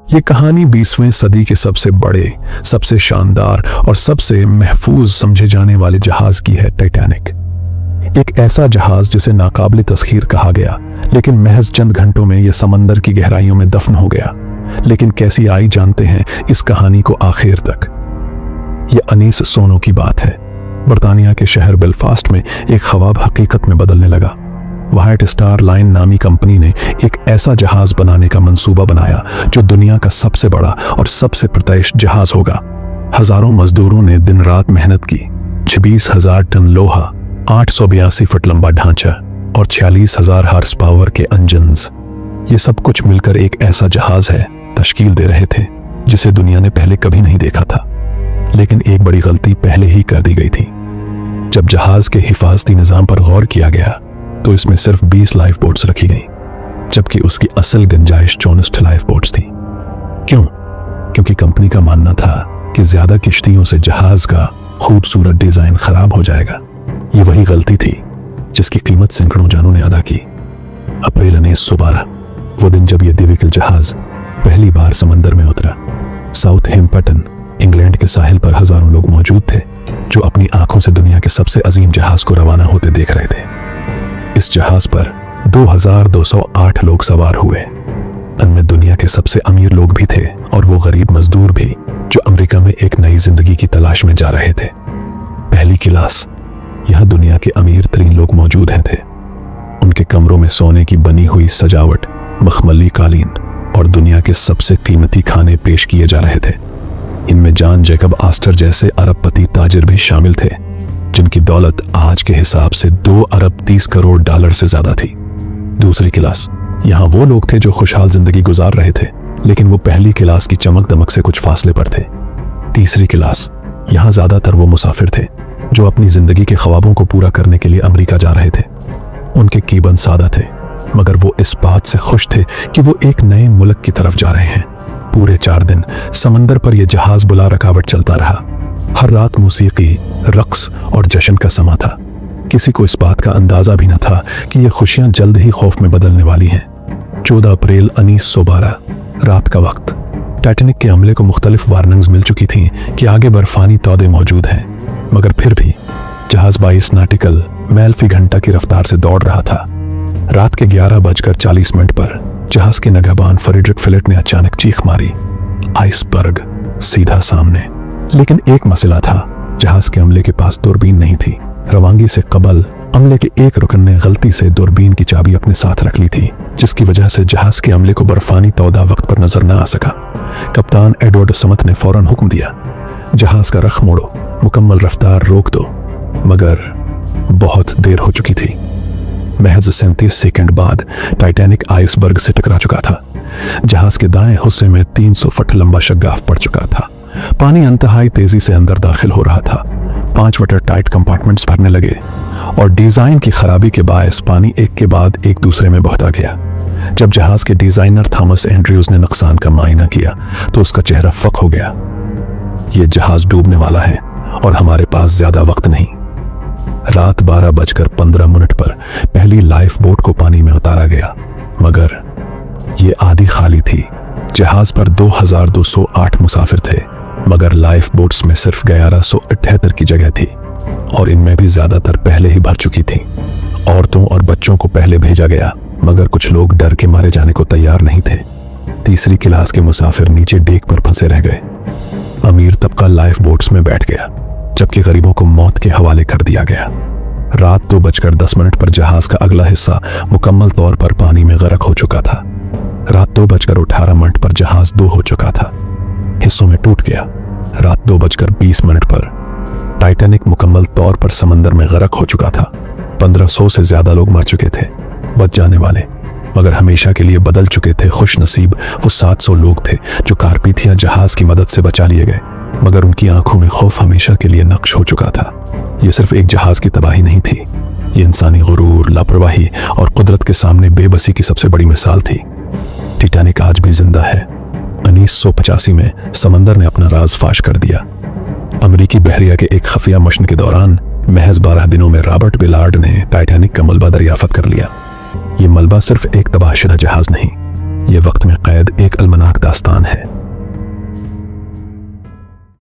ये कहानी 20वीं सदी के सबसे बड़े, सबसे शानदार और सबसे महफूज समझे जाने वाले जहाज की है, टाइटैनिक। एक ऐसा जहाज जिसे नाकाबिल तस्खीर कहा गया, लेकिन महज चंद घंटों में यह समंदर की गहराइयों में दफन हो गया। लेकिन कैसी आई, जानते हैं इस कहानी को आखिर तक। यह अनीस सोनो की बात है। बरतानिया के शहर बेलफास्ट में एक ख्वाब हकीकत में बदलने लगा। व्हाइट स्टार लाइन नामी कंपनी ने एक ऐसा जहाज बनाने का मंसूबा बनाया जो दुनिया का सबसे बड़ा और सबसे प्रत्यक्ष जहाज होगा। हजारों मजदूरों ने दिन रात मेहनत की। 26,000 टन लोहा, 882 फुट लंबा ढांचा और 46,000 हार्स पावर के इंजन्स, ये सब कुछ मिलकर एक ऐसा जहाज है तश्कील दे रहे थे जिसे दुनिया ने पहले कभी नहीं देखा था। लेकिन एक बड़ी गलती पहले ही कर दी गई थी। जब जहाज के हिफाजती निजाम पर गौर किया गया तो इसमें सिर्फ 20 लाइफ बोट्स रखी गई, जबकि उसकी असल गुंजाइश 64 लाइफ बोट्स थी। क्यों? क्योंकि कंपनी का मानना था कि ज्यादा किश्तियों से जहाज का खूबसूरत डिजाइन खराब हो जाएगा। ये वही गलती थी जिसकी कीमत सैकड़ों जानों ने अदा की। अप्रैल 1912, वो दिन जब यह दिव्यकिल जहाज पहली बार समंदर में उतरा। साउथहैम्पटन, इंग्लैंड के साहिल पर हजारों लोग मौजूद थे जो अपनी आंखों से दुनिया के सबसे अजीम जहाज को रवाना होते देख रहे थे। इस जहाज पर 2208 लोग सवार हुए। इनमें दुनिया के सबसे अमीर लोग भी थे और वो गरीब मजदूर भी जो अमेरिका में एक नई जिंदगी की तलाश में जा रहे थे। पहली क्लास, यह दुनिया के अमीर तरीन लोग मौजूद हैं थे। उनके कमरों में सोने की बनी हुई सजावट, मखमली कालीन और दुनिया के सबसे कीमती खाने पेश किए जा रहे थे। इनमें जॉन जैकब आस्टर जैसे अरबपति ताजिर भी शामिल थे, जिनकी दौलत आज के हिसाब से 2 अरब 30 करोड़ डॉलर से ज्यादा थी। दूसरी क्लास, यहाँ वो लोग थे जो खुशहाल जिंदगी गुजार रहे थे, लेकिन वो पहली क्लास की चमक दमक से कुछ फासले पर थे। तीसरी क्लास, यहाँ ज्यादातर वो मुसाफिर थे जो अपनी जिंदगी के ख्वाबों को पूरा करने के लिए अमेरिका जा रहे थे। उनके कीबन सादा थे, मगर वो इस बात से खुश थे कि वो एक नए मुल्क की तरफ जा रहे हैं। पूरे 4 दिन समंदर पर यह जहाज बुला रकावट चलता रहा। हर रात मौसीकी, रक्स और जश्न का समा था। किसी को इस बात का अंदाजा भी न था कि ये खुशियां जल्द ही खौफ में बदलने वाली हैं। 14 अप्रैल 1912, रात का वक्त। टाइटैनिक के हमले को मुख्तलिफ वार्निंग्स मिल चुकी थीं कि आगे बर्फानी तौदे मौजूद हैं, मगर फिर भी जहाज 22 नॉटिकल मील फी घंटा की रफ्तार से दौड़ रहा था। रात के 11:40 पर जहाज के नगहबान फ्रेडरिक फिलेट ने अचानक चीख मारी, आइसबर्ग सीधा सामने। लेकिन एक मसला था, जहाज के अमले के पास दूरबीन नहीं थी। रवानगी से कबल अमले के एक रुकन ने गलती से दूरबीन की चाबी अपने साथ रख ली थी, जिसकी वजह से जहाज के अमले को बर्फानी तौदा वक्त पर नजर न आ सका। कप्तान एडवर्ड समथ ने फौरन हुक्म दिया, जहाज का रख मोड़ो, मुकम्मल रफ्तार रोक दो। मगर बहुत देर हो चुकी थी। महज 37 सेकंड बाद टाइटैनिक आइसबर्ग से टकरा चुका था। जहाज के दाएं हिस्से में 300 फुट लंबा शग्गाफ पड़ चुका था। पानी इंतहाई तेजी से अंदर दाखिल हो रहा था। 5 वाटर टाइट कंपार्टमेंट्स भरने लगे और डिजाइन की खराबी के बायस पानी एक के बाद एक दूसरे में बहता गया। जब जहाज के डिजाइनर थॉमस एंड्रयूज ने नुकसान का मायना किया तो उसका चेहरा फक हो गया। यह जहाज डूबने वाला है और हमारे पास ज्यादा वक्त नहीं। रात 12:15 पर पहली लाइफ बोट को पानी में उतारा गया, मगर ये आधी खाली थी। जहाज पर 2208 मुसाफिर थे, मगर लाइफ बोट्स में सिर्फ 1178 की जगह थी और इनमें भी ज्यादातर पहले ही भर चुकी थी। औरतों और बच्चों को पहले भेजा गया, मगर कुछ लोग डर के मारे जाने को तैयार नहीं थे। तीसरी क्लास के मुसाफिर नीचे डेक पर फंसे रह गए। अमीर तबका लाइफ बोट्स में बैठ गया, जबकि गरीबों को मौत के हवाले कर दिया गया। रात 2:10 पर जहाज का अगला हिस्सा मुकम्मल तौर पर पानी में गर्क हो चुका था। रात 2:18 पर जहाज 2 हो चुका था, हिस्सों में टूट गया। रात 2:20 पर टाइटैनिक मुकम्मल तौर पर समंदर में गर्क हो चुका था। 1500 से ज्यादा लोग मर चुके थे। बच जाने वाले, मगर हमेशा के लिए बदल चुके थे, खुश नसीब वो 700 लोग थे जो कारपीथिया जहाज की मदद से बचा लिए गए, मगर उनकी आंखों में खौफ हमेशा के लिए नक्श हो चुका था। यह सिर्फ एक जहाज की तबाही नहीं थी, ये इंसानी गुरूर, लापरवाही और कुदरत के सामने बेबसी की सबसे बड़ी मिसाल थी। टाइटैनिक आज भी जिंदा है। 1985 में समंदर ने अपना राज फाश कर दिया। अमेरिकी बहरिया के एक खुफिया मिशन के दौरान महज 12 दिनों में रॉबर्ट बिलार्ड ने टाइटैनिक का मलबा दरियाफ्त कर लिया। ये मलबा सिर्फ एक तबाहशुदा जहाज नहीं, ये वक्त में कैद एक अलमनाक दास्तान है।